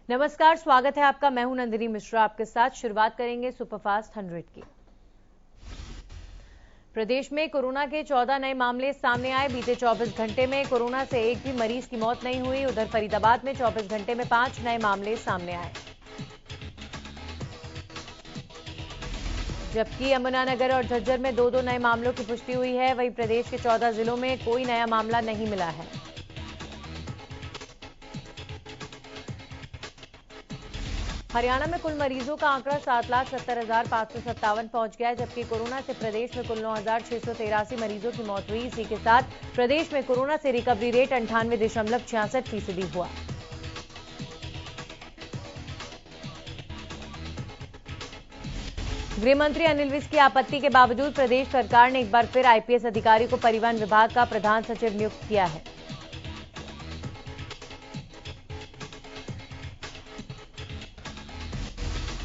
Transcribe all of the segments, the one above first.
नमस्कार, स्वागत है आपका। मैं हूं नंदिनी मिश्रा। आपके साथ शुरुआत करेंगे सुपरफास्ट 100 की। प्रदेश में कोरोना के 14 नए मामले सामने आए। बीते 24 घंटे में कोरोना से एक भी मरीज की मौत नहीं हुई। उधर फरीदाबाद में 24 घंटे में 5 नए मामले सामने आए, जबकि यमुनानगर और झज्जर में 2-2 नए मामलों की पुष्टि हुई है। वहीं प्रदेश के 14 जिलों में कोई नया मामला नहीं मिला है। हरियाणा में कुल मरीजों का आंकड़ा 7,70,557 पहुंच गया है, जबकि कोरोना से प्रदेश में कुल 9,683 मरीजों की मौत हुई। इसी के साथ प्रदेश में कोरोना से रिकवरी रेट 98.66% हुआ। गृह मंत्री अनिल विज की आपत्ति के बावजूद प्रदेश सरकार ने एक बार फिर आईपीएस अधिकारी को परिवहन विभाग का प्रधान सचिव नियुक्त किया है।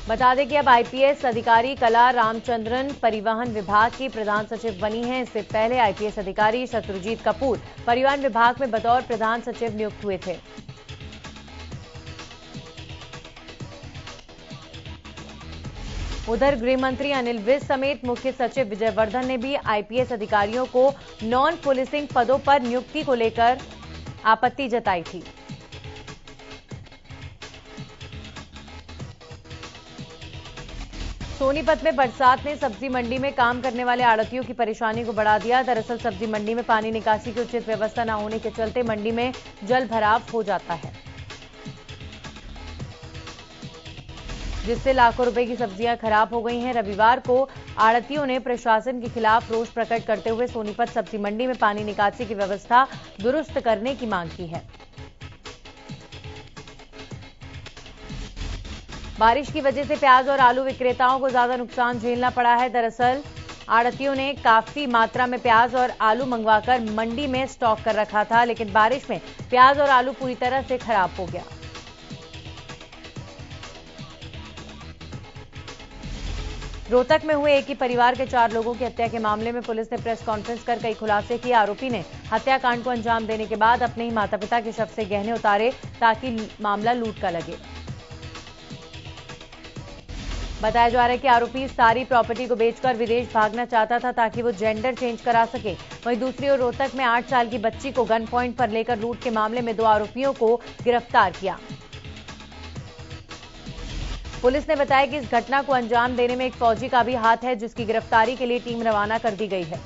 बता दें कि अब आईपीएस अधिकारी कला रामचंद्रन परिवहन विभाग की प्रधान सचिव बनी हैं। इससे पहले आईपीएस अधिकारी शत्रुजीत कपूर परिवहन विभाग में बतौर प्रधान सचिव नियुक्त हुए थे। उधर गृह मंत्री अनिल विज समेत मुख्य सचिव विजय वर्धन ने भी आईपीएस अधिकारियों को नॉन पुलिसिंग पदों पर नियुक्ति को लेकर आपत्ति जताई थी। सोनीपत में बरसात ने सब्जी मंडी में काम करने वाले आड़तियों की परेशानी को बढ़ा दिया। दरअसल सब्जी मंडी में पानी निकासी की उचित व्यवस्था न होने के चलते मंडी में जल भराव हो जाता है, जिससे लाखों रुपए की सब्जियां खराब हो गई हैं। रविवार को आड़तियों ने प्रशासन के खिलाफ रोष प्रकट करते हुए सोनीपत सब्जी मंडी में पानी निकासी की व्यवस्था दुरुस्त करने की मांग की है। बारिश की वजह से प्याज और आलू विक्रेताओं को ज्यादा नुकसान झेलना पड़ा है। दरअसल आड़तियों ने काफी मात्रा में प्याज और आलू मंगवाकर मंडी में स्टॉक कर रखा था, लेकिन बारिश में प्याज और आलू पूरी तरह से खराब हो गया। रोहतक में हुए एक ही परिवार के 4 लोगों की हत्या के मामले में पुलिस ने प्रेस कॉन्फ्रेंस कर कई खुलासे किए। आरोपी ने हत्याकांड को अंजाम देने के बाद अपने ही माता पिता के शव से गहने उतारे ताकि मामला लूट का लगे। बताया जा रहा है कि आरोपी सारी प्रॉपर्टी को बेचकर विदेश भागना चाहता था ताकि वो जेंडर चेंज करा सके। वहीं दूसरी ओर रोहतक में 8 साल की बच्ची को गन पॉइंट पर लेकर लूट के मामले में 2 आरोपियों को गिरफ्तार किया। पुलिस ने बताया कि इस घटना को अंजाम देने में एक फौजी का भी हाथ है, जिसकी गिरफ्तारी के लिए टीम रवाना कर दी गई है।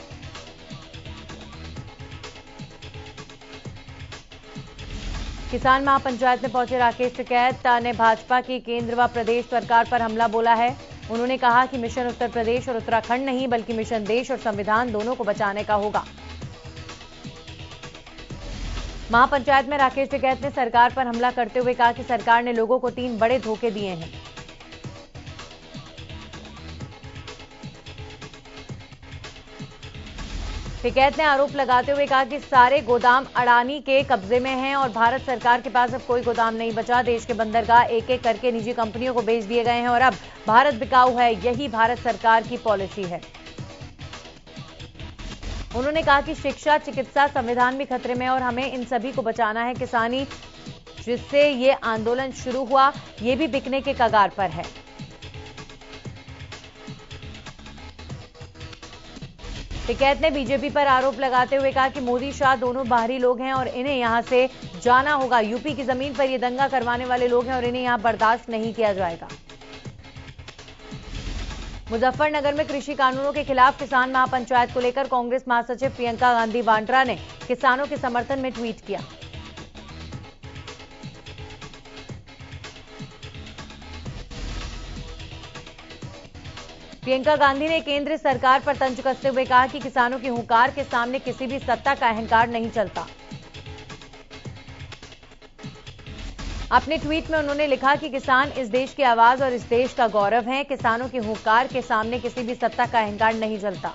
किसान महापंचायत में पहुंचे राकेश टिकैत ने भाजपा की केंद्र व प्रदेश सरकार पर हमला बोला है। उन्होंने कहा कि मिशन उत्तर प्रदेश और उत्तराखंड नहीं बल्कि मिशन देश और संविधान दोनों को बचाने का होगा। महापंचायत में राकेश टिकैत ने सरकार पर हमला करते हुए कहा कि सरकार ने लोगों को 3 बड़े धोखे दिए हैं। टिकैत ने आरोप लगाते हुए कहा कि सारे गोदाम अडानी के कब्जे में हैं और भारत सरकार के पास अब कोई गोदाम नहीं बचा। देश के बंदरगाह एक एक करके निजी कंपनियों को बेच दिए गए हैं और अब भारत बिकाऊ है, यही भारत सरकार की पॉलिसी है। उन्होंने कहा कि शिक्षा, चिकित्सा, संविधान भी खतरे में और हमें इन सभी को बचाना है। किसानी जिससे ये आंदोलन शुरू हुआ, ये भी बिकने के कगार पर है। टिकैत ने बीजेपी पर आरोप लगाते हुए कहा कि मोदी शाह दोनों बाहरी लोग हैं और इन्हें यहां से जाना होगा। यूपी की जमीन पर ये दंगा करवाने वाले लोग हैं और इन्हें यहां बर्दाश्त नहीं किया जाएगा। मुजफ्फरनगर में कृषि कानूनों के खिलाफ किसान महापंचायत को लेकर कांग्रेस महासचिव प्रियंका गांधी वाड्रा ने किसानों के समर्थन में ट्वीट किया। प्रियंका गांधी ने केंद्र सरकार पर तंज कसते हुए कहा कि किसानों की हुंकार के सामने किसी भी सत्ता का अहंकार नहीं चलता। अपने ट्वीट में उन्होंने लिखा कि किसान इस देश की आवाज और इस देश का गौरव हैं। किसानों की हुंकार के सामने किसी भी सत्ता का अहंकार नहीं चलता।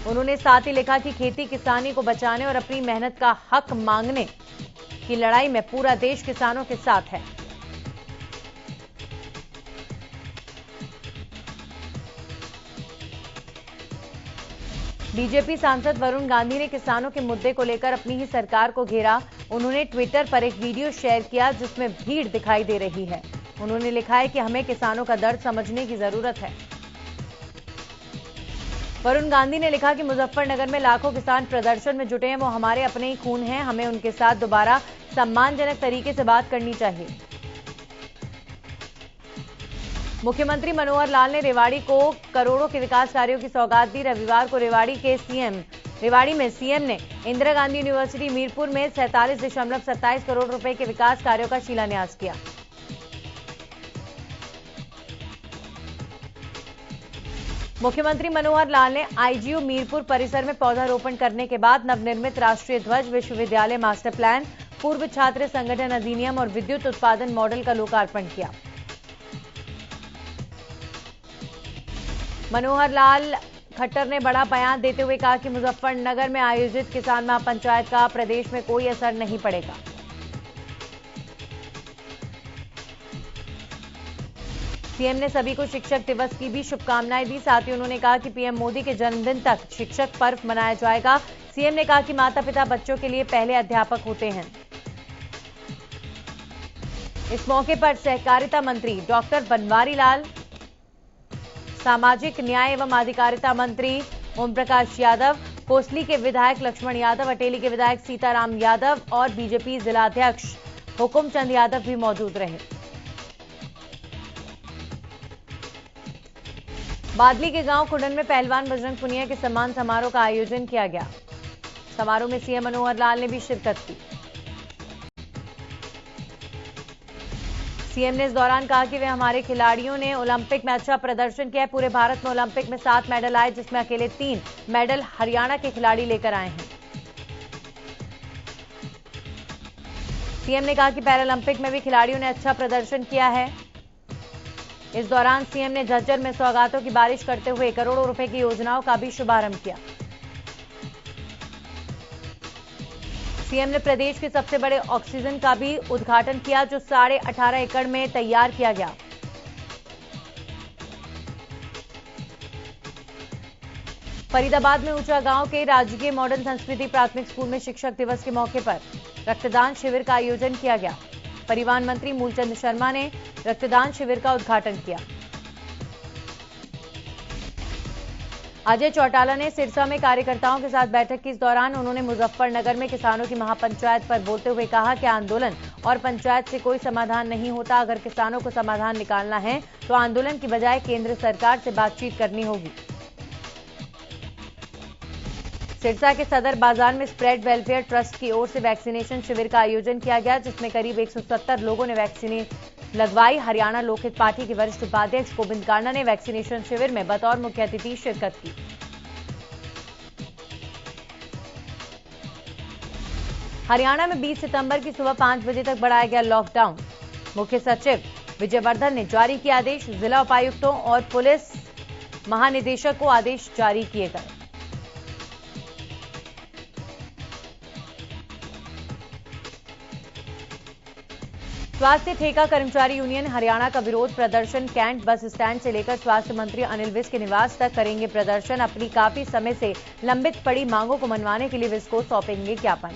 उन्होंने साथ ही लिखा कि खेती किसानी को बचाने और अपनी मेहनत का हक मांगने की लड़ाई में पूरा देश किसानों के साथ है। बीजेपी सांसद वरुण गांधी ने किसानों के मुद्दे को लेकर अपनी ही सरकार को घेरा। उन्होंने ट्विटर पर एक वीडियो शेयर किया जिसमें भीड़ दिखाई दे रही है। उन्होंने लिखा है कि हमें किसानों का दर्द समझने की जरूरत है। वरुण गांधी ने लिखा कि मुजफ्फरनगर में लाखों किसान प्रदर्शन में जुटे हैं, वो हमारे अपने ही खून हैं, हमें उनके साथ दोबारा सम्मानजनक तरीके से बात करनी चाहिए। मुख्यमंत्री मनोहर लाल ने रेवाड़ी को करोड़ों के विकास कार्यों की सौगात दी। रविवार को रेवाड़ी में सीएम ने इंदिरा गांधी यूनिवर्सिटी मीरपुर में 47.27 करोड़ रुपए के विकास कार्यों का शिलान्यास किया। मुख्यमंत्री मनोहर लाल ने आईजीयू मीरपुर परिसर में पौधारोपण करने के बाद नवनिर्मित राष्ट्रीय ध्वज, विश्वविद्यालय मास्टर प्लान, पूर्व छात्र संगठन अधिनियम और विद्युत उत्पादन मॉडल का लोकार्पण किया। मनोहर लाल खट्टर ने बड़ा बयान देते हुए कहा कि मुजफ्फरनगर में आयोजित किसान महापंचायत का प्रदेश में कोई असर नहीं पड़ेगा। सीएम ने सभी को शिक्षक दिवस की भी शुभकामनाएं दी। साथ ही उन्होंने कहा कि पीएम मोदी के जन्मदिन तक शिक्षक पर्व मनाया जाएगा। सीएम ने कहा कि माता पिता बच्चों के लिए पहले अध्यापक होते हैं। इस मौके पर सहकारिता मंत्री डॉक्टर बनवारी लाल, सामाजिक न्याय एवं अधिकारिता मंत्री ओम प्रकाश यादव, कोसली के विधायक लक्ष्मण यादव, अटेली के विधायक सीताराम यादव और बीजेपी जिलाध्यक्ष हुकुमचंद यादव भी मौजूद रहे। बादली के गांव खुडन में पहलवान बजरंग पुनिया के सम्मान समारोह का आयोजन किया गया। समारोह में सीएम मनोहर लाल ने भी शिरकत की। सीएम ने इस दौरान कहा कि वे हमारे खिलाड़ियों ने ओलंपिक में अच्छा प्रदर्शन किया है। पूरे भारत में ओलंपिक में 7 मेडल आए, जिसमें अकेले 3 मेडल हरियाणा के खिलाड़ी लेकर आए हैं। सीएम ने कहा कि पैरालंपिक में भी खिलाड़ियों ने अच्छा प्रदर्शन किया है। इस दौरान सीएम ने झज्जर में सौगातों की बारिश करते हुए करोड़ों रुपए की योजनाओं का भी शुभारंभ किया। सीएम ने प्रदेश के सबसे बड़े ऑक्सीजन का भी उद्घाटन किया, जो 18.5 एकड़ में तैयार किया गया। फरीदाबाद में ऊंचा गांव के राजकीय मॉडर्न संस्कृति प्राथमिक स्कूल में शिक्षक दिवस के मौके पर रक्तदान शिविर का आयोजन किया गया। परिवहन मंत्री मूलचंद शर्मा ने रक्तदान शिविर का उद्घाटन किया। अजय चौटाला ने सिरसा में कार्यकर्ताओं के साथ बैठक की। इस दौरान उन्होंने मुजफ्फरनगर में किसानों की महापंचायत पर बोलते हुए कहा कि आंदोलन और पंचायत से कोई समाधान नहीं होता। अगर किसानों को समाधान निकालना है तो आंदोलन की बजाय केंद्र सरकार से बातचीत करनी होगी। सिरसा के सदर बाजार में स्प्रेड वेलफेयर ट्रस्ट की ओर से वैक्सीनेशन शिविर का आयोजन किया गया, जिसमें करीब 170 लोगों ने वैक्सीन लगवाई। हरियाणा लोकहित पार्टी के वरिष्ठ उपाध्यक्ष गोविंद कांडा ने वैक्सीनेशन शिविर में बतौर मुख्य अतिथि शिरकत की। हरियाणा में 20 सितंबर की सुबह 5 बजे तक बढ़ाया गया लॉकडाउन। मुख्य सचिव विजय वर्धन ने जारी किया आदेश। जिला उपायुक्तों और पुलिस महानिदेशक को आदेश जारी किए गए। स्वास्थ्य ठेका कर्मचारी यूनियन हरियाणा का विरोध प्रदर्शन कैंट बस स्टैंड से लेकर स्वास्थ्य मंत्री अनिल विज के निवास तक करेंगे प्रदर्शन। अपनी काफी समय से लंबित पड़ी मांगों को मनवाने के लिए विज को सौंपेंगे ज्ञापन।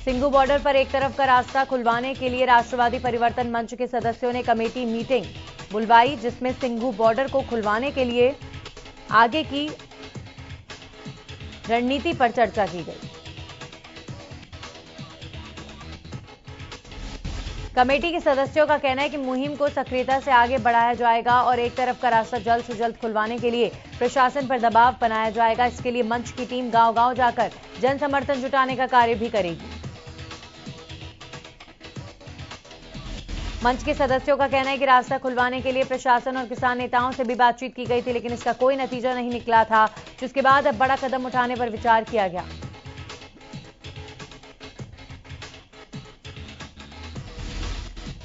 सिंघू बॉर्डर पर एक तरफ का रास्ता खुलवाने के लिए राष्ट्रवादी परिवर्तन मंच के सदस्यों ने कमेटी मीटिंग बुलवाई, जिसमें सिंघू बॉर्डर को खुलवाने के लिए आगे की रणनीति पर चर्चा की गई। कमेटी के सदस्यों का कहना है कि मुहिम को सक्रियता से आगे बढ़ाया जाएगा और एक तरफ का रास्ता जल्द से जल्द खुलवाने के लिए प्रशासन पर दबाव बनाया जाएगा। इसके लिए मंच की टीम गांव-गांव जाकर जन समर्थन जुटाने का कार्य भी करेगी। मंच के सदस्यों का कहना है कि रास्ता खुलवाने के लिए प्रशासन और किसान नेताओं से भी बातचीत की गई थी, लेकिन इसका कोई नतीजा नहीं निकला था, जिसके बाद अब बड़ा कदम उठाने पर विचार किया गया।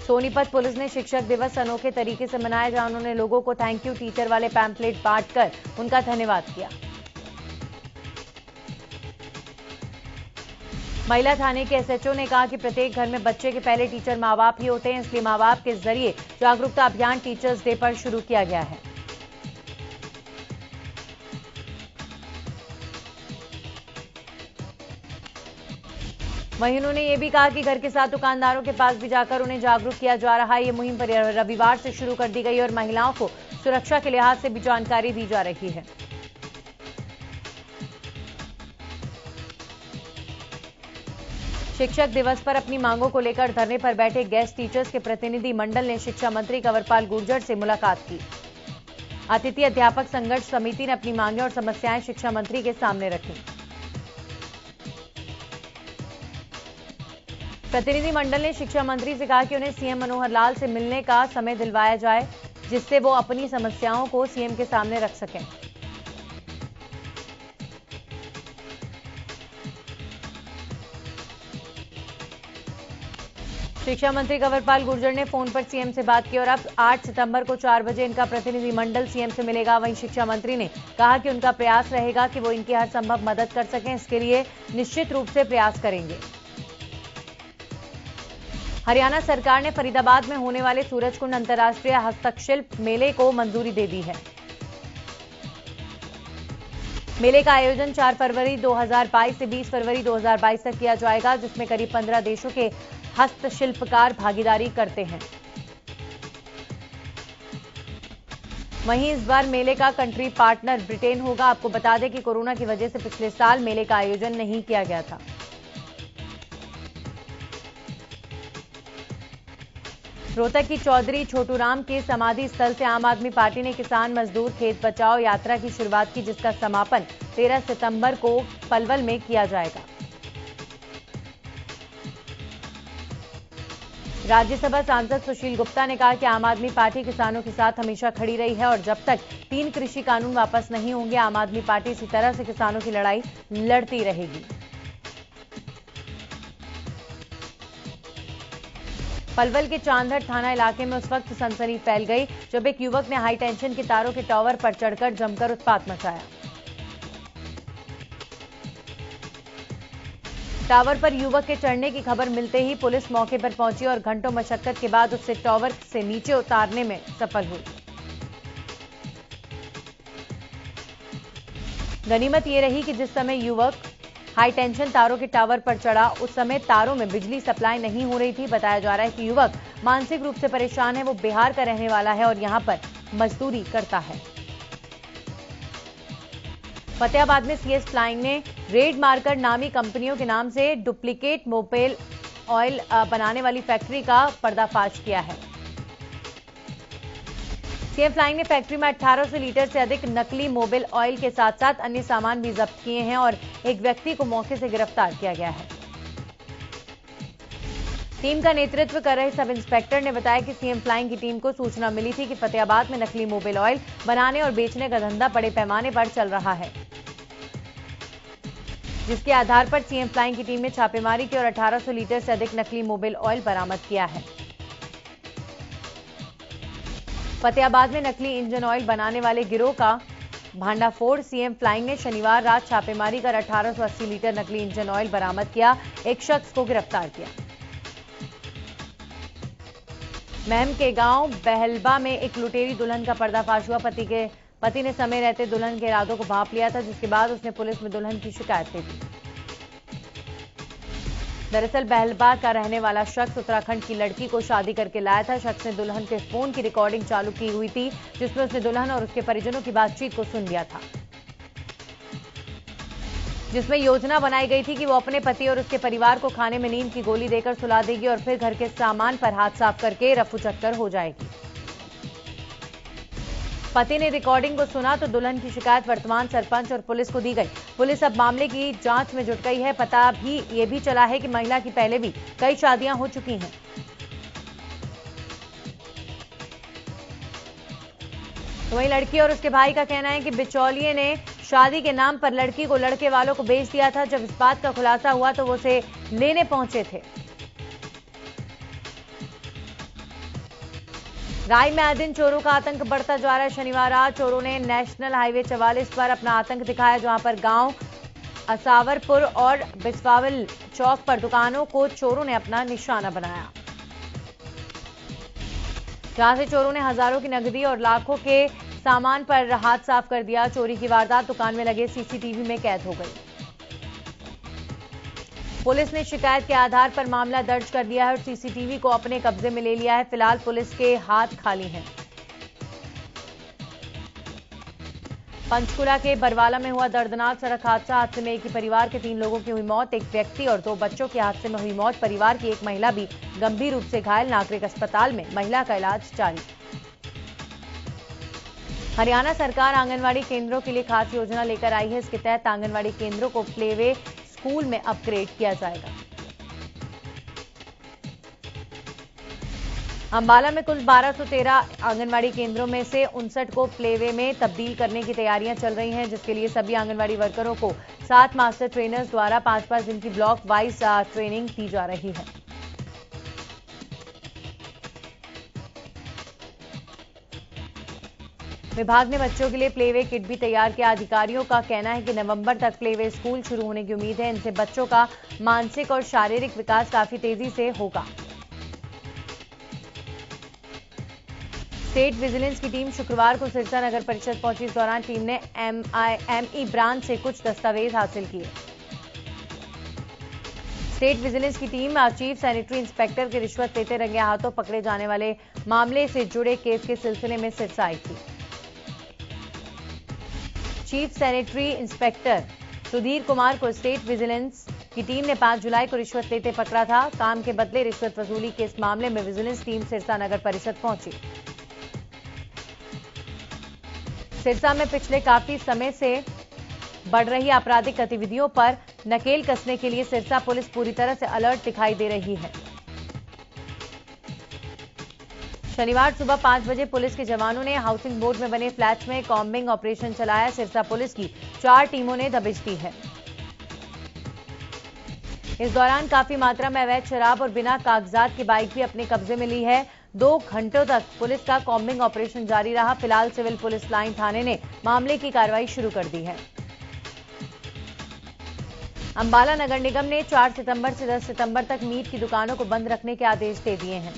सोनीपत पुलिस ने शिक्षक दिवस अनोखे तरीके से मनाया, जहां उन्होंने लोगों को थैंक यू टीचर वाले पैम्पलेट बांटकर उनका धन्यवाद किया। महिला थाने के एसएचओ ने कहा कि प्रत्येक घर में बच्चे के पहले टीचर माँ बाप ही होते हैं, इसलिए माँ बाप के जरिए जागरूकता अभियान टीचर्स डे पर शुरू किया गया है। वहीं उन्होंने ये भी कहा कि घर के साथ दुकानदारों के पास भी जाकर उन्हें जागरूक किया जा रहा है। ये मुहिम पर रविवार से शुरू कर दी गई और महिलाओं को सुरक्षा के लिहाज से भी जानकारी दी जा रही है। शिक्षक दिवस पर अपनी मांगों को लेकर धरने पर बैठे गेस्ट टीचर्स के प्रतिनिधि मंडल ने शिक्षा मंत्री कंवरपाल गुर्जर से मुलाकात की। अतिथि अध्यापक संघर्ष समिति ने अपनी मांगें और समस्याएं शिक्षा मंत्री के सामने रखी। प्रतिनिधि मंडल ने शिक्षा मंत्री से कहा कि उन्हें सीएम मनोहर लाल से मिलने का समय दिलवाया जाए, जिससे वो अपनी समस्याओं को सीएम के सामने रख सकें। शिक्षा मंत्री कंवरपाल गुर्जर ने फोन पर सीएम से बात की और अब 8 सितंबर को 4 बजे इनका प्रतिनिधि मंडल सीएम से मिलेगा। वहीं शिक्षा मंत्री ने कहा कि उनका प्रयास रहेगा कि वो इनकी हर संभव मदद कर सकें। इसके लिए निश्चित रूप से प्रयास करेंगे। हरियाणा सरकार ने फरीदाबाद में होने वाले सूरजकुंड अंतर्राष्ट्रीय हस्तशिल्प मेले को मंजूरी दे दी है। मेले का आयोजन 4 फरवरी 2022 से 20 फरवरी 2022 तक किया जाएगा, जिसमें करीब 15 देशों के हस्तशिल्पकार भागीदारी करते हैं। वहीं इस बार मेले का कंट्री पार्टनर ब्रिटेन होगा। आपको बता दें कि कोरोना की वजह से पिछले साल मेले का आयोजन नहीं किया गया था। रोहतक की चौधरी छोटूराम के समाधि स्थल से आम आदमी पार्टी ने किसान मजदूर खेत बचाओ यात्रा की शुरुआत की, जिसका समापन 13 सितंबर को पलवल में किया जाएगा। राज्यसभा सांसद सुशील गुप्ता ने कहा कि आम आदमी पार्टी किसानों के साथ हमेशा खड़ी रही है और जब तक 3 कृषि कानून वापस नहीं होंगे, आम आदमी पार्टी इसी तरह से किसानों की लड़ाई लड़ती रहेगी। पलवल के चांदहट थाना इलाके में उस वक्त सनसनी फैल गई जब एक युवक ने हाई टेंशन के तारों के टावर पर चढ़कर जमकर उत्पात मचाया। टावर पर युवक के चढ़ने की खबर मिलते ही पुलिस मौके पर पहुंची और घंटों मशक्कत के बाद उसे टावर से नीचे उतारने में सफल हुई। गनीमत ये रही कि जिस समय युवक हाई टेंशन तारों के टावर पर चढ़ा, उस समय तारों में बिजली सप्लाई नहीं हो रही थी। बताया जा रहा है कि युवक मानसिक रूप से परेशान है। वो बिहार का रहने वाला है और यहां पर मजदूरी करता है। फतेहाबाद में सीएस फ्लाइंग ने रेड मारकर नामी कंपनियों के नाम से डुप्लीकेट मोबिल ऑयल बनाने वाली फैक्ट्री का पर्दाफाश किया है। सीएम फ्लाइंग ने फैक्ट्री में 1800 लीटर से अधिक नकली मोबिल ऑयल के साथ साथ अन्य सामान भी जब्त किए हैं और एक व्यक्ति को मौके से गिरफ्तार किया गया है। टीम का नेतृत्व कर रहे सब इंस्पेक्टर ने बताया कि सीएम फ्लाइंग की टीम को सूचना मिली थी कि फतेहाबाद में नकली मोबिल ऑयल बनाने और बेचने का धंधा बड़े पैमाने पर चल रहा है, जिसके आधार पर सीएम फ्लाइंग की टीम ने छापेमारी की और 1800 लीटर से अधिक नकली मोबिल ऑयल बरामद किया है। फतेहाबाद में नकली इंजन ऑयल बनाने वाले गिरोह का भांडाफोड़ सीएम फ्लाइंग ने शनिवार रात छापेमारी कर 1880 लीटर नकली इंजन ऑयल बरामद किया। एक शख्स को गिरफ्तार किया। महम के गांव बहलबा में एक लुटेरी दुल्हन का पर्दाफाश हुआ। पति ने समय रहते दुल्हन के इरादों को भांप लिया था, जिसके बाद उसने पुलिस में दुल्हन की शिकायत दे दी। दरअसल बहलबा का रहने वाला शख्स उत्तराखंड की लड़की को शादी करके लाया था। शख्स ने दुल्हन के फोन की रिकॉर्डिंग चालू की हुई थी, जिसमें उसने दुल्हन और उसके परिजनों की बातचीत को सुन लिया था, जिसमें योजना बनाई गई थी कि वो अपने पति और उसके परिवार को खाने में नींद की गोली देकर सुला देगी और फिर घर के सामान पर हाथ साफ करके रफू चक्कर हो जाएगी। पति ने रिकॉर्डिंग को सुना तो दुल्हन की शिकायत वर्तमान सरपंच और पुलिस को दी गई। पुलिस अब मामले की जांच में जुट गई है। पता भी ये भी चला है कि महिला की पहले भी कई शादियां हो चुकी हैं। तो वहीं लड़की और उसके भाई का कहना है कि बिचौलिए ने शादी के नाम पर लड़की को लड़के वालों को बेच दिया था। जब इस बात का खुलासा हुआ तो वो उसे लेने पहुंचे थे। राय में आए दिन चोरों का आतंक बढ़ता जा रहा है। शनिवार रात चोरों ने नेशनल हाईवे 44 पर अपना आतंक दिखाया, जहां पर गांव असावरपुर और बिस्वावल चौक पर दुकानों को चोरों ने अपना निशाना बनाया, जहां से चोरों ने हजारों की नकदी और लाखों के सामान पर हाथ साफ कर दिया। चोरी की वारदात दुकान में लगे सीसीटीवी में कैद हो गई। पुलिस ने शिकायत के आधार पर मामला दर्ज कर लिया है और सीसीटीवी को अपने कब्जे में ले लिया है। फिलहाल पुलिस के हाथ खाली हैं। पंचकुला के बरवाला में हुआ दर्दनाक सड़क हादसा। हादसे में एक ही परिवार के 3 लोगों की हुई मौत। एक व्यक्ति और 2 बच्चों के हादसे में हुई मौत। परिवार की एक महिला भी गंभीर रूप से घायल। नागरिक अस्पताल में महिला का इलाज जारी। हरियाणा सरकार आंगनवाड़ी केंद्रों के लिए खास योजना लेकर आई है। इसके तहत आंगनवाड़ी केंद्रों को प्लेवे स्कूल में अपग्रेड किया जाएगा। अंबाला में कुल 1213 आंगनवाड़ी केंद्रों में से 59 को प्लेवे में तब्दील करने की तैयारियां चल रही हैं, जिसके लिए सभी आंगनवाड़ी वर्करों को 7 मास्टर ट्रेनर्स द्वारा 5-5 दिन की ब्लॉक वाइज ट्रेनिंग दी जा रही है। विभाग ने बच्चों के लिए प्लेवे किट भी तैयार किया। अधिकारियों का कहना है कि नवंबर तक प्लेवे स्कूल शुरू होने की उम्मीद है। इनसे बच्चों का मानसिक और शारीरिक विकास काफी तेजी से होगा। स्टेट विजिलेंस की टीम शुक्रवार को सिरसा नगर परिषद पहुंची। इस दौरान टीम ने MIME ब्रांच से कुछ दस्तावेज हासिल किए। स्टेट विजिलेंस की टीम चीफ सैनिटरी इंस्पेक्टर के रिश्वत लेते रंगे हाथों पकड़े जाने वाले मामले से जुड़े केस के सिलसिले में सिरसा आई थी। Chief sanitary inspector Sudhir Kumar को स्टेट विजिलेंस की टीम ने 5 जुलाई को रिश्वत लेते पकड़ा था। काम के बदले रिश्वत वसूली के इस मामले में विजिलेंस टीम सिरसा नगर परिषद पहुंची। सिरसा में पिछले काफी समय से बढ़ रही आपराधिक गतिविधियों पर नकेल कसने के लिए सिरसा पुलिस पूरी तरह से अलर्ट दिखाई दे रही है। शनिवार सुबह 5 बजे पुलिस के जवानों ने हाउसिंग बोर्ड में बने फ्लैट्स में कॉम्बिंग ऑपरेशन चलाया। सिरसा पुलिस की 4 टीमों ने दबिश दी है। इस दौरान काफी मात्रा में अवैध शराब और बिना कागजात की बाइक भी अपने कब्जे में ली है। 2 घंटों तक पुलिस का कॉम्बिंग ऑपरेशन जारी रहा। फिलहाल सिविल पुलिस लाइन थाने ने मामले की कार्रवाई शुरू कर दी है। अंबाला नगर निगम ने 4 सितंबर से 10 सितंबर तक मीट की दुकानों को बंद रखने के आदेश दे दिए हैं।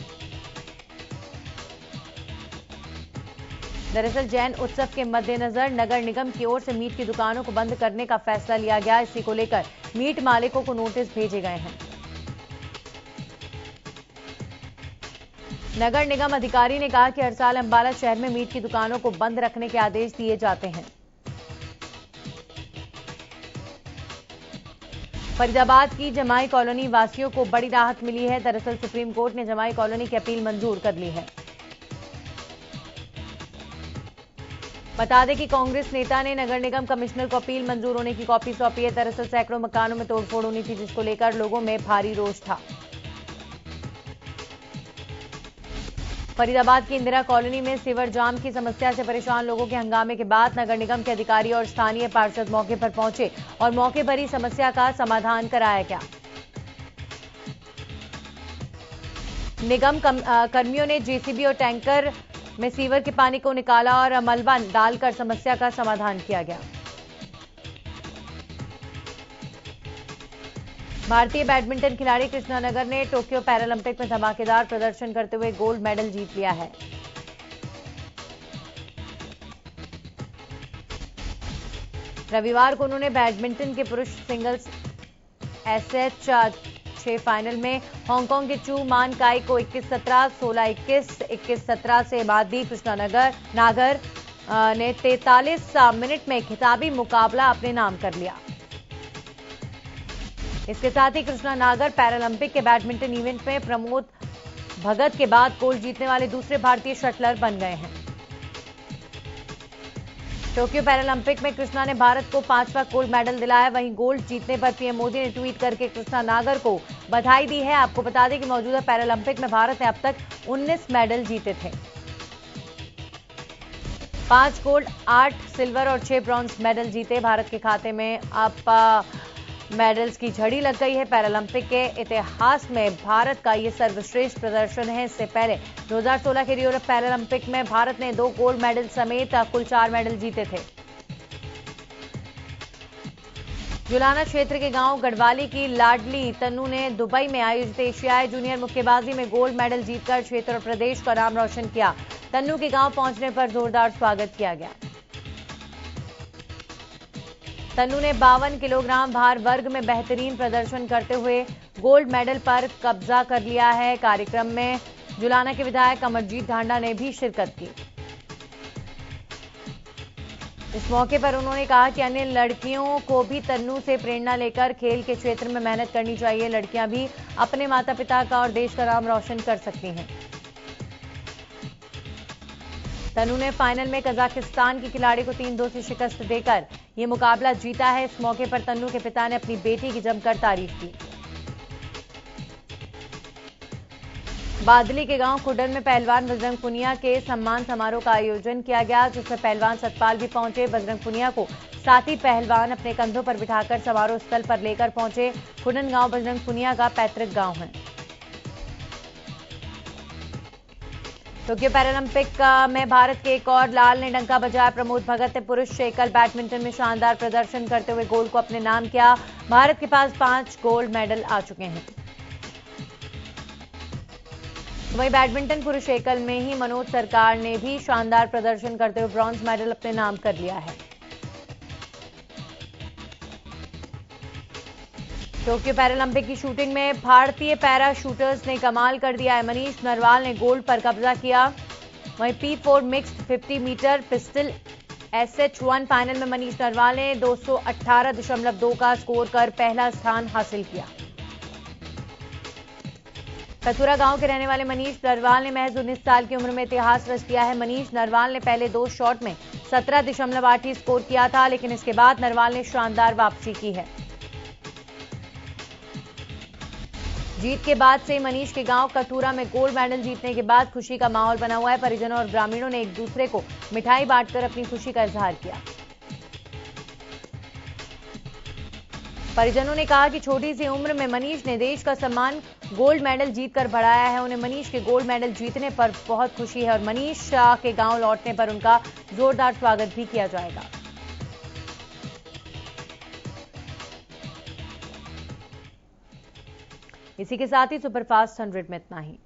दरअसल जैन उत्सव के मद्देनजर नगर निगम की ओर से मीट की दुकानों को बंद करने का फैसला लिया गया। इसी को लेकर मीट मालिकों को नोटिस भेजे गए हैं। नगर निगम अधिकारी ने कहा कि हर साल अंबाला शहर में मीट की दुकानों को बंद रखने के आदेश दिए जाते हैं। फरीदाबाद की जमाई कॉलोनी वासियों को बड़ी राहत मिली है। दरअसल सुप्रीम कोर्ट ने जमाई कॉलोनी की अपील मंजूर कर ली है। बता दें कि कांग्रेस नेता ने नगर निगम कमिश्नर को अपील मंजूर होने की कॉपी सौंपी है। दरअसल सैकड़ों मकानों में तोड़फोड़ होनी थी, जिसको लेकर लोगों में भारी रोष था। फरीदाबाद की इंदिरा कॉलोनी में सीवर जाम की समस्या से परेशान लोगों के हंगामे के बाद नगर निगम के अधिकारी और स्थानीय पार्षद मौके पर पहुंचे और मौके पर ही समस्या का समाधान कराया गया। निगम कर्मियों ने जेसीबी और टैंकर में सीवर के पानी को निकाला और मलबा डालकर समस्या का समाधान किया गया। भारतीय बैडमिंटन खिलाड़ी कृष्णा नगर ने टोक्यो पैरालंपिक में धमाकेदार प्रदर्शन करते हुए गोल्ड मेडल जीत लिया है। रविवार को उन्होंने बैडमिंटन के पुरुष सिंगल्स SH6 फाइनल में हांगकांग के चू मान काई को 21-17, 16-21, 21-17 से मात दी। कृष्णा नागर ने 43 मिनट में खिताबी मुकाबला अपने नाम कर लिया। इसके साथ ही कृष्णा नागर पैरालंपिक के बैडमिंटन इवेंट में प्रमोद भगत के बाद गोल्ड जीतने वाले दूसरे भारतीय शटलर बन गए हैं। टोक्यो पैरालंपिक में कृष्णा ने भारत को 5वां गोल्ड मेडल दिलाया। वहीं गोल्ड जीतने पर पीएम मोदी ने ट्वीट करके कृष्णा नागर को बधाई दी है। आपको बता दें कि मौजूदा पैरालंपिक में भारत ने अब तक 19 मेडल जीते थे। 5 गोल्ड, 8 सिल्वर और 6 ब्रॉन्ज मेडल जीते। भारत के खाते में अब मेडल्स की झड़ी लग गई है। पैरालंपिक के इतिहास में भारत का यह सर्वश्रेष्ठ प्रदर्शन है। इससे पहले 2016 के रियो पैरालंपिक में भारत ने 2 गोल्ड मेडल समेत कुल 4 मेडल जीते थे। जुलाना क्षेत्र के गांव गढ़वाली की लाडली तन्नू ने दुबई में आयोजित एशियाई जूनियर मुक्केबाजी में गोल्ड मेडल जीतकर क्षेत्र और प्रदेश का नाम रोशन किया। तन्नू के गांव पहुंचने पर जोरदार स्वागत किया गया। तन्नू ने 52 किलोग्राम भार वर्ग में बेहतरीन प्रदर्शन करते हुए गोल्ड मेडल पर कब्जा कर लिया है। कार्यक्रम में जुलाना के विधायक अमरजीत ढांडा ने भी शिरकत की। इस मौके पर उन्होंने कहा कि अन्य लड़कियों को भी तन्नू से प्रेरणा लेकर खेल के क्षेत्र में मेहनत करनी चाहिए। लड़कियां भी अपने माता पिता का और देश का नाम रोशन कर सकती हैं। तन्नू ने फाइनल में कजाकिस्तान की खिलाड़ी को 3-2 से शिकस्त देकर यह मुकाबला जीता है। इस मौके पर तन्नू के पिता ने अपनी बेटी की जमकर तारीफ की। बादली के गांव खुडन में पहलवान बजरंग पुनिया के सम्मान समारोह का आयोजन किया गया, जिसमें पहलवान सतपाल भी पहुंचे। बजरंग पुनिया को साथी पहलवान अपने कंधों पर बिठाकर समारोह स्थल पर लेकर पहुंचे। खुडन गांव बजरंग पुनिया का पैतृक गांव है। टोक्यो पैरालंपिक में भारत के एक और लाल ने डंका बजाया। प्रमोद भगत ने पुरुष एकल बैडमिंटन में शानदार प्रदर्शन करते हुए गोल्ड को अपने नाम किया। भारत के पास 5 गोल्ड मेडल आ चुके हैं। वहीं बैडमिंटन पुरुष एकल में ही मनोज सरकार ने भी शानदार प्रदर्शन करते हुए ब्रॉन्ज मेडल अपने नाम कर लिया है। टोक्यो पैरालंपिक की शूटिंग में भारतीय पैरा शूटर्स ने कमाल कर दिया है। मनीष नरवाल ने गोल्ड पर कब्जा किया। वहीं P4 mixed 50 metre pistol SH1 final में मनीष नरवाल ने 218.2 का स्कोर कर पहला स्थान हासिल किया। कथुरा गांव के रहने वाले मनीष नरवाल ने महज 19 साल की उम्र में इतिहास रच दिया है। मनीष नरवाल ने पहले 2 शॉट में 17.8 स्कोर किया था, लेकिन इसके बाद नरवाल ने शानदार वापसी की है। जीत के बाद से मनीष के गांव कथुरा में गोल्ड मेडल जीतने के बाद खुशी का माहौल बना हुआ है। परिजनों और ग्रामीणों ने एक दूसरे को मिठाई बांटकर अपनी खुशी का इजहार किया। परिजनों ने कहा कि छोटी सी उम्र में मनीष ने देश का सम्मान गोल्ड मेडल जीतकर बढ़ाया है। उन्हें मनीष के गोल्ड मेडल जीतने पर बहुत खुशी है और मनीष के गांव लौटने पर उनका जोरदार स्वागत भी किया जाएगा। इसी के साथ ही सुपरफास्ट 100 में इतना ही।